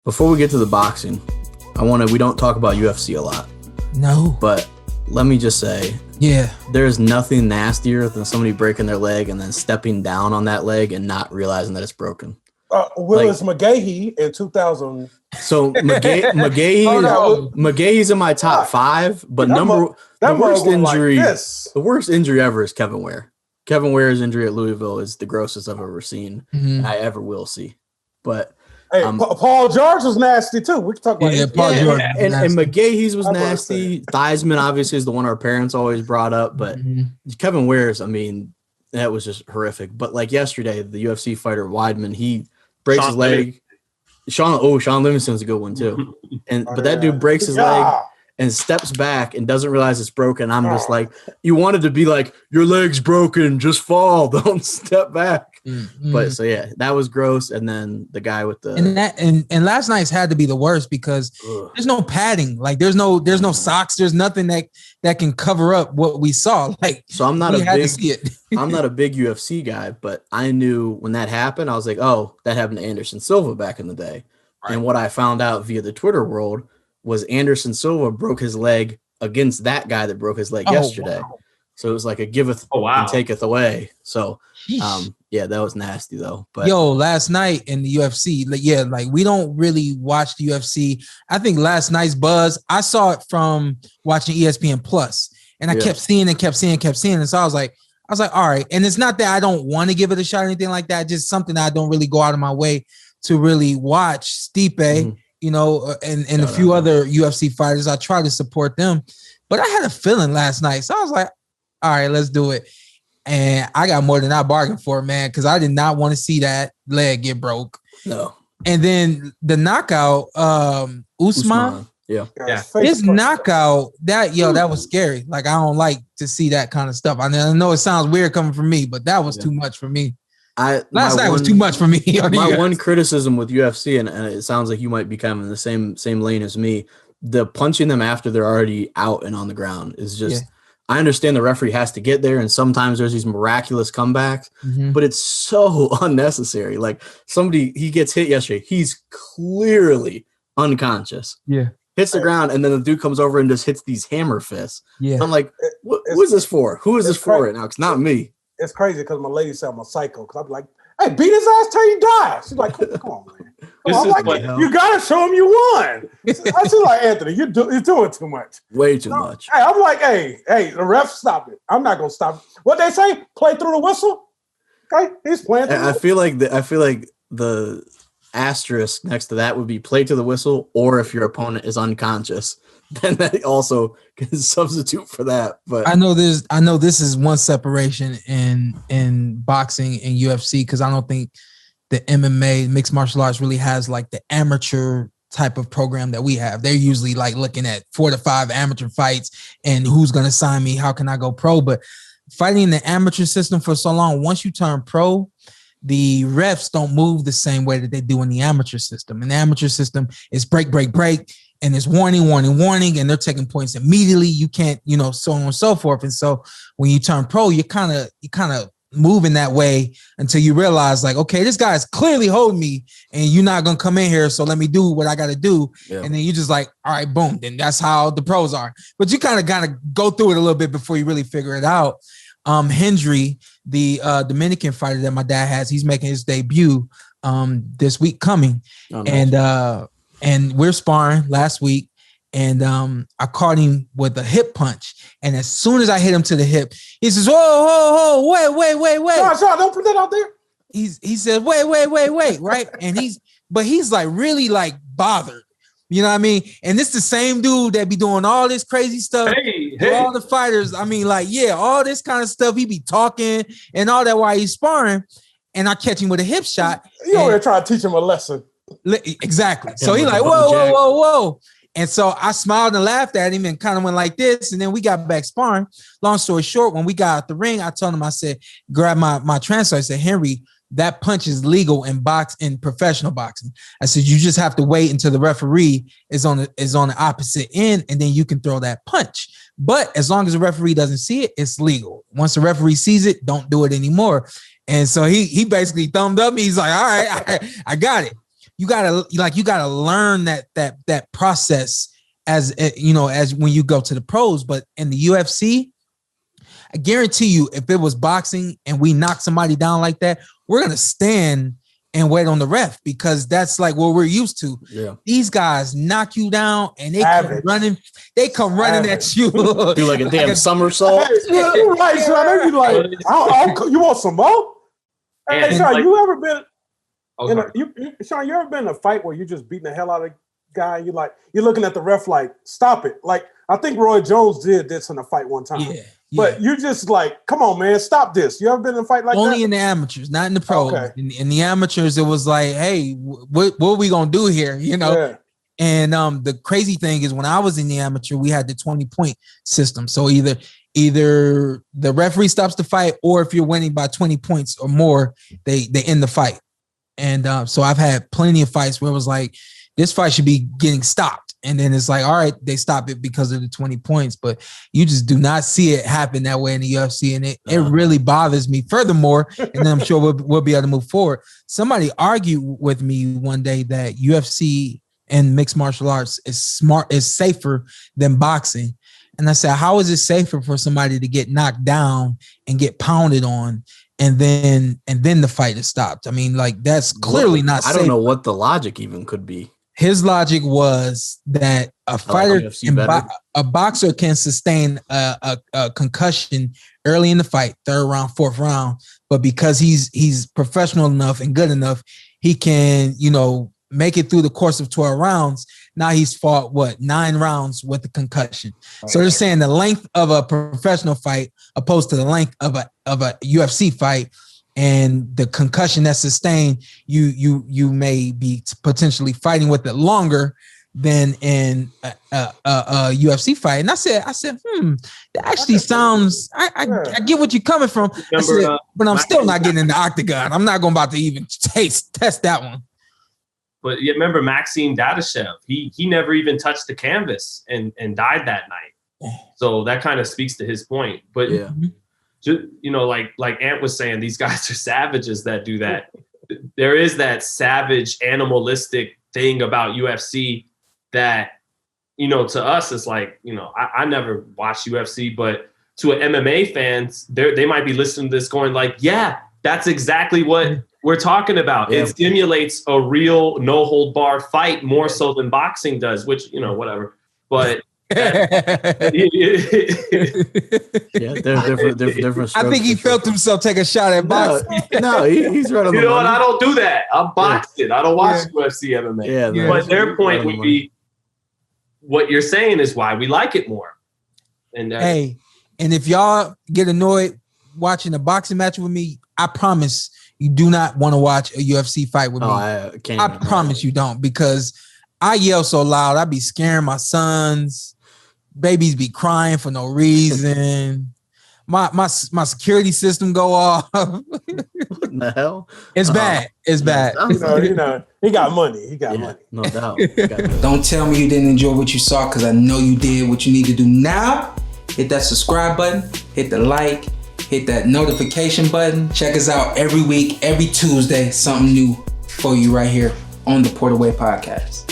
Before we get to the boxing, we don't talk about UFC a lot. No. But let me just say, yeah, there's nothing nastier than somebody breaking their leg and then stepping down on that leg and not realizing that it's broken. Willis McGahee in 2000. So McGahee's in my top 5, but the worst injury ever is Kevin Ware. Kevin Ware's injury at Louisville is the grossest I've ever seen, and I ever will see. But Paul George was nasty too. We can talk about Paul George and McGahee's was nasty. Theismann obviously is the one our parents always brought up, but Kevin Ware's, I mean, that was just horrific. But like yesterday, the UFC fighter Weidman, he breaks his leg. Sean Livingston's a good one too. But that dude breaks his leg and steps back and doesn't realize it's broken. I'm just like, you wanted to be like, your leg's broken, just fall, don't step back. But so yeah, that was gross. And then the guy with the and last night's had to be the worst because there's no padding, like there's no socks, there's nothing that can cover up what we saw. Like, so I'm not a big UFC guy, but I knew when that happened, I was like, oh, that happened to Anderson Silva back in the day. Right. And what I found out via the Twitter world was Anderson Silva broke his leg against that guy that broke his leg yesterday. Wow. So it was like a giveth and taketh away. So, yeah, that was nasty though. But last night in the UFC, like we don't really watch the UFC. I think last night's buzz, I saw it from watching ESPN Plus, and I kept seeing. And so I was like, all right. And it's not that I don't want to give it a shot or anything like that. Just something that I don't really go out of my way to really watch. Stipe, and a few other UFC fighters. I try to support them, but I had a feeling last night. So I was like, all right, let's do it. And I got more than I bargained for, man, because I did not want to see that leg get broke. No. And then the knockout, Usman. Yeah. His knockout, that was scary. Like, I don't like to see that kind of stuff. I know it sounds weird coming from me, but that was too much for me. Last night was too much for me. My one criticism with UFC, and it sounds like you might be kind of in the same lane as me, the punching them after they're already out and on the ground is just I understand the referee has to get there, and sometimes there's these miraculous comebacks, but it's so unnecessary. Like he gets hit yesterday. He's clearly unconscious. Yeah. Hits the ground, and then the dude comes over and just hits these hammer fists. Yeah. I'm like, who is this for? Who is this for right now? It's not me. It's crazy because my lady said I'm a psycho. Because I'm like, hey, beat his ass till you die. She's like, come on, man. I'm like, you got to show him you won. I was like, Anthony, you're doing too much. Way too much. Hey, I'm like, hey, the ref, stop it. I'm not going to stop it. What they say? Play through the whistle? Okay, he's playing through I feel like the asterisk next to that would be play to the whistle, or if your opponent is unconscious, then that also can substitute for that. But I know this is one separation in boxing and UFC, because I don't think the MMA mixed martial arts really has like the amateur type of program that we have. They're usually like looking at 4 to 5 amateur fights and who's going to sign me, how can I go pro? But fighting in the amateur system for so long, once you turn pro, the refs don't move the same way that they do in the amateur system. In the amateur system, it's break, and it's warning, and they're taking points immediately. You can't, so on and so forth. And so when you turn pro, you kind of move in that way until you realize, like, okay, this guy's clearly holding me, and you're not gonna come in here, so let me do what I got to do. Yeah. And then you just like, all right, boom. Then that's how the pros are. But you kind of gotta go through it a little bit before you really figure it out. Hendry, the Dominican fighter that my dad has, he's making his debut this week coming. Oh, nice. And we're sparring last week, and I caught him with a hip punch. And as soon as I hit him to the hip, he says, whoa, wait. Sean, don't put that out there. He said, wait, right? And he's like really like bothered. You know what I mean? And it's the same dude that be doing all this crazy stuff. Hey. All the fighters. I mean, like, all this kind of stuff. He be talking and all that while he's sparring. And I catch him with a hip shot. You over there trying to teach him a lesson. Exactly. So he like, whoa. And so I smiled and laughed at him and kind of went like this. And then we got back sparring. Long story short, when we got out the ring, I told him, I said, grab my translator. I said, Henry, that punch is legal in professional boxing. I said, you just have to wait until the referee is on the opposite end, and then you can throw that punch. But as long as the referee doesn't see it, it's legal. Once the referee sees it, don't do it anymore. And so he basically thumbed up. He's like, all right, I got it. you gotta learn that process as as when you go to the pros. But in the UFC, I guarantee you, if it was boxing and we knock somebody down like that, we're gonna stand and wait on the ref, because that's like what we're used to. Yeah. These guys knock you down and they come running at you. Do like a damn somersault. Yeah, you're right, Sean. You like, you want some more? Hey, Sean, like, you ever been Sean, you ever been in a fight where you just beating the hell out of a guy? And you're looking at the ref like, stop it. Like, I think Roy Jones did this in a fight one time. Yeah. But you're just like, come on, man, stop this. You ever been in a fight like that? Only in the amateurs, not in the pros. Okay. In the amateurs, it was like, hey, what are we gonna do here? Yeah. And the crazy thing is, when I was in the amateur, we had the 20-point system. So either the referee stops the fight, or if you're winning by 20 points or more, they end the fight. And so I've had plenty of fights where it was like, this fight should be getting stopped. And then it's like, all right, they stop it because of the 20 points, but you just do not see it happen that way in the UFC. And it really bothers me. Furthermore, and then I'm sure we'll be able to move forward. Somebody argued with me one day that UFC and mixed martial arts is safer than boxing. And I said, how is it safer for somebody to get knocked down and get pounded on and then the fight is stopped? I mean, like, that's clearly not safe. I don't know what the logic even could be. His logic was that a fighter, a boxer can sustain a concussion early in the fight, third round, fourth round, but because he's professional enough and good enough, he can, make it through the course of 12 rounds. Now he's fought 9 rounds with a concussion. So they're saying the length of a professional fight opposed to the length of a UFC fight, and the concussion that's sustained, you may be potentially fighting with it longer than in a UFC fight. And I said, that actually sounds. I get what you're coming from. But I'm still not getting in the octagon. I'm not going about to even test that one. But you remember Maxim Dadashev? He never even touched the canvas and died that night. So that kind of speaks to his point. But yeah. Like Ant was saying, these guys are savages that do that. There is that savage, animalistic thing about UFC that, to us is like, I never watched UFC, but to an MMA fans, they might be listening to this going like, yeah, that's exactly what we're talking about. Yeah. It stimulates a real no hold bar fight more so than boxing does, which, whatever. But yeah, they're different. I think he felt himself take a shot at boxing. No, he's right on the money. What? I don't do that. I'm boxing. I don't watch UFC MMA. Yeah, but their point would be, what you're saying is why we like it more. And and if y'all get annoyed watching a boxing match with me, I promise you do not want to watch a UFC fight with me. I promise you don't, because I yell so loud. I be scaring my sons. Babies be crying for no reason. My security system go off. What the hell? It's bad. It's bad. He got money. He got money. No doubt. Don't tell me you didn't enjoy what you saw, because I know you did. What you need to do now, hit that subscribe button, hit the like, hit that notification button. Check us out every week, every Tuesday, something new for you right here on the Porter Way Podcast.